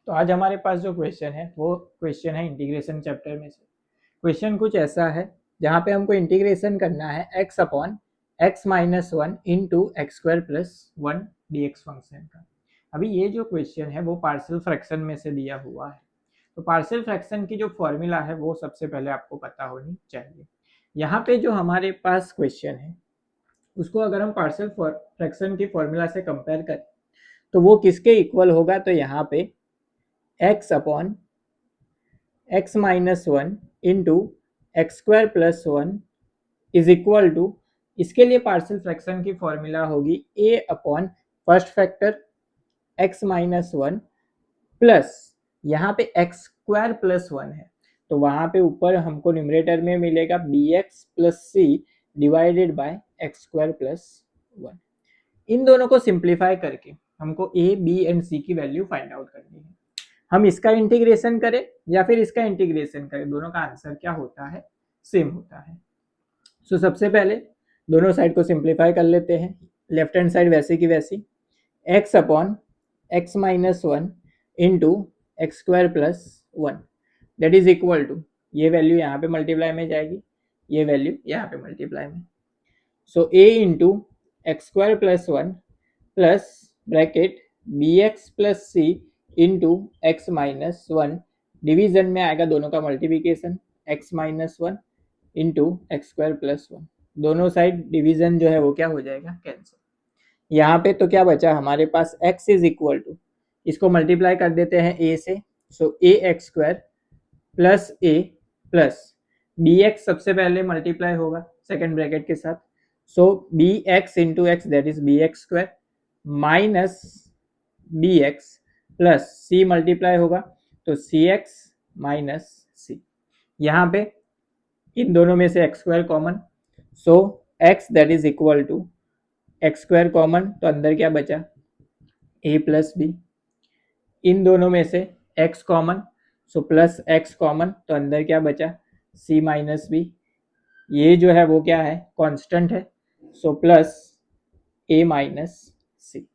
तो आज हमारे पास जो क्वेश्चन है वो क्वेश्चन है इंटीग्रेशन चैप्टर में से। क्वेश्चन कुछ ऐसा है जहाँ पे हमको इंटीग्रेशन करना है x upon x minus one into x square plus one D x function का। अभी ये जो क्वेश्चन है वो पार्शियल फ्रैक्शन में से दिया हुआ है। तो पार्शियल फ्रैक्शन की जो फॉर्मूला है वो सबसे पहले आपको पता होनी चाहिए। यहाँ पे जो हमारे पास क्वेश्चन है उसको अगर हम पार्शियल फ्रैक्शन की फॉर्मूला से कंपेयर करें तो वो किसके इक्वल होगा, तो यहाँ पे x upon x minus one into x square plus one is equal to, इसके लिए पार्शियल फ्रैक्शन की फॉर्मूला होगी a upon first factor x minus one plus यहाँ पे एक्स स्क्वायर प्लस वन है तो वहाँ पे ऊपर हमको न्यूमरेटर में मिलेगा bx plus C divided by X square plus one. इन दोनों को सिंप्लीफाई करके हमको a b एंड c की वैल्यू फाइंड आउट करनी है। हम इसका इंटीग्रेशन करें या फिर इसका इंटीग्रेशन करें, दोनों का आंसर क्या होता है, सेम होता है। सो सबसे पहले दोनों साइड को सिंप्लीफाई कर लेते हैं। लेफ्ट हैंड साइड वैसी की वैसी x upon x minus one into x square plus one that is equal to, ये वैल्यू यहाँ पे मल्टीप्लाई में जाएगी, ये वैल्यू यहाँ पे मल्टीप्लाई में। So a into x square plus one plus bracket b x plus c into x minus one, division में आएगा दोनों का multiplication x minus one into x square plus one. दोनों साइड डिवीजन जो है वो क्या हो जाएगा, कैंसिल। यहाँ पे तो क्या बचा हमारे पास x इज इक्वल टू, इसको मल्टीप्लाई कर देते हैं a से, so A X square plus A plus B X सबसे पहले मल्टीप्लाई होगा सेकेंड ब्रैकेट के साथ, so B X into X that is B X square minus B x plus C multiply होगा तो सी एक्स माइनस सी। यहाँ पे इन दोनों में से x square common, so x that is equal to x square common तो अंदर क्या बचा ए प्लस बी, इन दोनों में से x common so plus x common तो अंदर क्या बचा c माइनस बी, ये जो है वो क्या है कांस्टेंट है, सो प्लस a माइनस सी।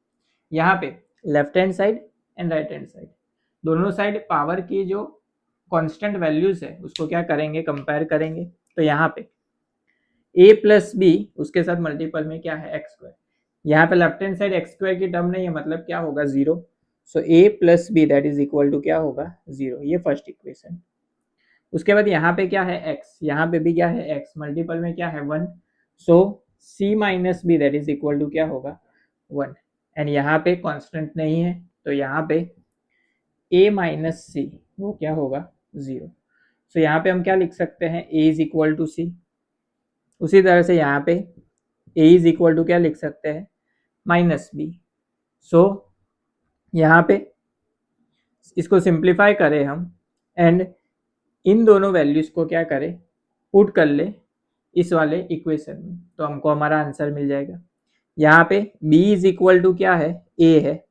यहाँ पे left hand side and right hand side दोनों साइड पावर की जो कांस्टेंट वैल्यूज है उसको क्या करेंगे, कंपेयर करेंगे। तो यहाँ पे a प्लस बी उसके साथ मल्टीपल में क्या है एक्स स्क्वायर, यहाँ पे left hand side x square की टर्म नहीं है मतलब क्या होगा zero, so a plus b that is equal to क्या होगा जीरो, ये फर्स्ट इक्वेशन। उसके बाद यहाँ पे क्या है x, यहाँ पे भी क्या है x, मल्टीपल में क्या है one, so c minus b that is equal to क्या होगा वन, एंड यहाँ पे कांस्टेंट नहीं है तो यहाँ पे a माइनस सी वो क्या होगा जीरो। सो यहाँ पे हम क्या लिख सकते हैं a इज इक्वल टू सी, उसी तरह से यहाँ पे a इज इक्वल टू क्या लिख सकते हैं माइनस बी। सो यहाँ पे इसको सिंप्लीफाई करें हम एंड इन दोनों वैल्यूज को क्या करें पुट कर ले इस वाले इक्वेशन में तो हमको हमारा आंसर मिल जाएगा। यहाँ पे b इज इक्वल टू क्या है a है,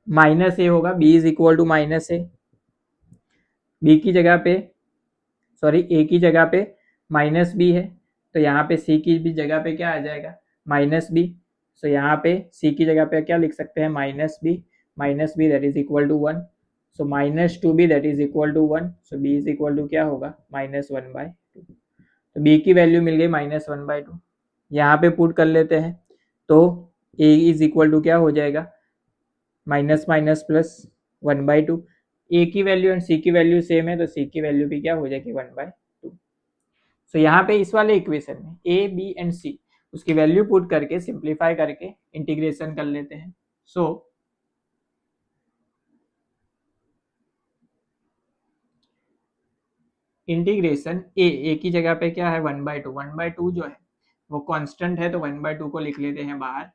माइनस ए होगा, b is equal to minus a, b की जगह पे सॉरी a की जगह पे माइनस बी है तो यहाँ पे c की भी जगह पे क्या आ जाएगा माइनस बी, सो यहाँ पे c की जगह पे क्या लिख सकते हैं minus b that is equal to one, so minus two b that is equal to one, so b is equal to क्या होगा माइनस वन बाई टू। तो b की वैल्यू मिल गई माइनस वन बाई टू, यहाँ पे पुट कर लेते हैं तो a इज इक्वल टू क्या हो जाएगा minus minus plus one by two, A की वैल्यू एंड सी की वैल्यू सेम है तो सी की वैल्यू भी क्या हो जाएगी वन बाई टू। सो यहाँ पे इस वाले इक्वेशन में ए बी एंड सी उसकी वैल्यू पुट करके सिंप्लीफाई करके इंटीग्रेशन कर लेते हैं। सो इंटीग्रेशन ए की जगह पे क्या है वन बाई टू जो है वो कांस्टेंट है तो वन बाई टू को लिख लेते हैं बाहर,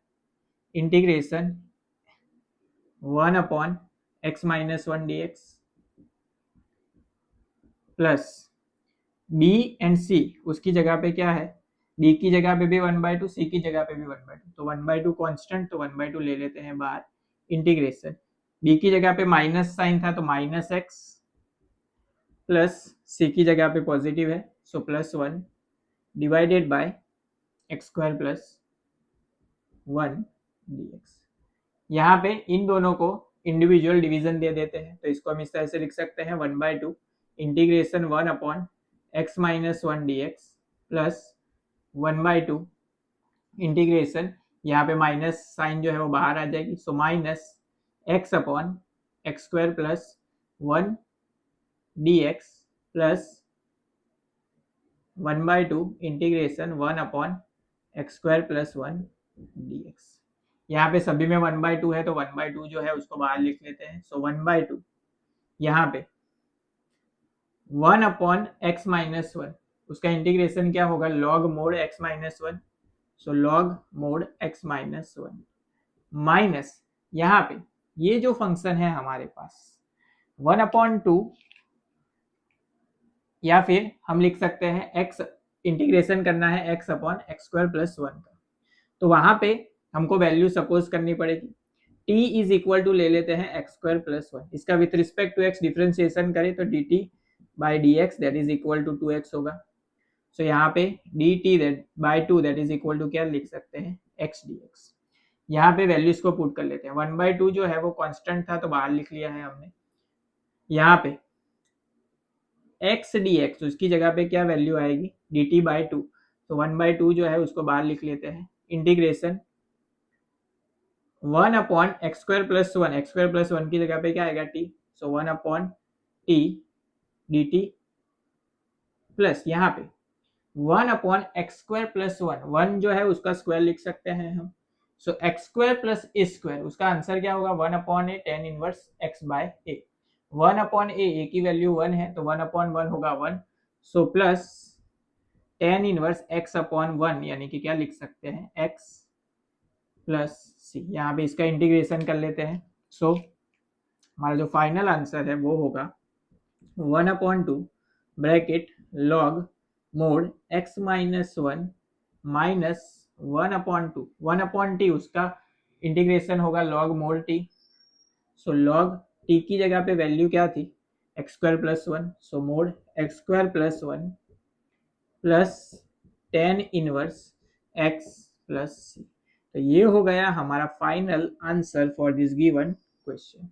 integration one upon x minus one D x plus b and c उसकी जगह पे क्या है, b की जगह पे भी वन बाई टू, सी की जगह पे भी वन बाई टू, तो वन बाई टू कॉन्स्टेंट तो वन बाई टू ले लेते हैं बाहर, इंटीग्रेशन b की जगह पे माइनस साइन था तो माइनस एक्स प्लस सी की जगह पे पॉजिटिव है so plus one divided by X square plus one D x. यहाँ पे इन दोनों को इंडिविजुअल डिवीजन दे देते हैं, तो इसको हम इस तरह से लिख सकते हैं 1/2 integration 1 upon x minus 1 D x plus 1/2 integration, यहाँ पे माइनस साइन जो है वो बाहर आ जाएगी, so minus x upon x square plus 1 D x plus 1/2 integration 1 upon x square plus 1 D x. यहाँ पे सभी में 1/2 है तो 1/2 जो है उसको बाहर लिख लेते हैं, सो 1/2 यहाँ पे 1 अपॉन एक्स माइनस 1 उसका इंटीग्रेशन क्या होगा, log mod x minus 1, so log mod x minus 1 minus यहाँ पे ये जो फंक्शन है हमारे पास 1/2, या फिर हम लिख सकते हैं x इंटीग्रेशन करना है x upon x square plus 1 का, तो वहां पे हमको वैल्यू सपोज करनी पड़ेगी t इज इक्वल टू ले लेते हैं एक्स स्क्वायर प्लस 1, इसका with respect to x differentiation करें तो dt by d x that is equal to 2x होगा, सो यहाँ पे dt that by 2 that is equal to क्या लिख सकते हैं x dx। यहाँ पे वैल्यूज को पुट कर लेते हैं, 1/2 जो है वो कांस्टेंट था तो बाहर लिख लिया है हमने, यहाँ पे x dx उसकी जगह पे क्या वैल्यू आएगी dt बाई 2, तो 1/2 जो है उसको बाहर लिख लेते हैं, integration 1 upon x square plus 1, x square plus 1 की जगह पे क्या आएगा t, सो 1 अपॉन t dt प्लस यहाँ पे 1 अपॉन एक्स स्क्वायर प्लस 1, 1 जो है उसका स्क्वायर लिख सकते हैं हम, सो एक्स स्क्वायर प्लस ए स्क्वायर, उसका आंसर क्या होगा 1 अपॉन ए टेन इनवर्स एक्स बाय ए, 1 अपॉन ए की वैल्यू 1 है तो 1 अपॉन 1 होगा 1, so plus tan inverse x upon 1 यानी कि क्या लिख सकते हैं एक्स प्लस सी, यहाँ पे इसका इंटीग्रेशन कर लेते हैं, सो हमारा जो फाइनल आंसर है वो होगा 1/2 bracket log mod x minus 1 minus 1/2, 1/t उसका इंटीग्रेशन होगा log mod t, so log t की जगह पे वैल्यू क्या थी X square plus 1, so mod X square plus 1 plus tan inverse x plus C, तो ये हो गया हमारा final answer for this given question.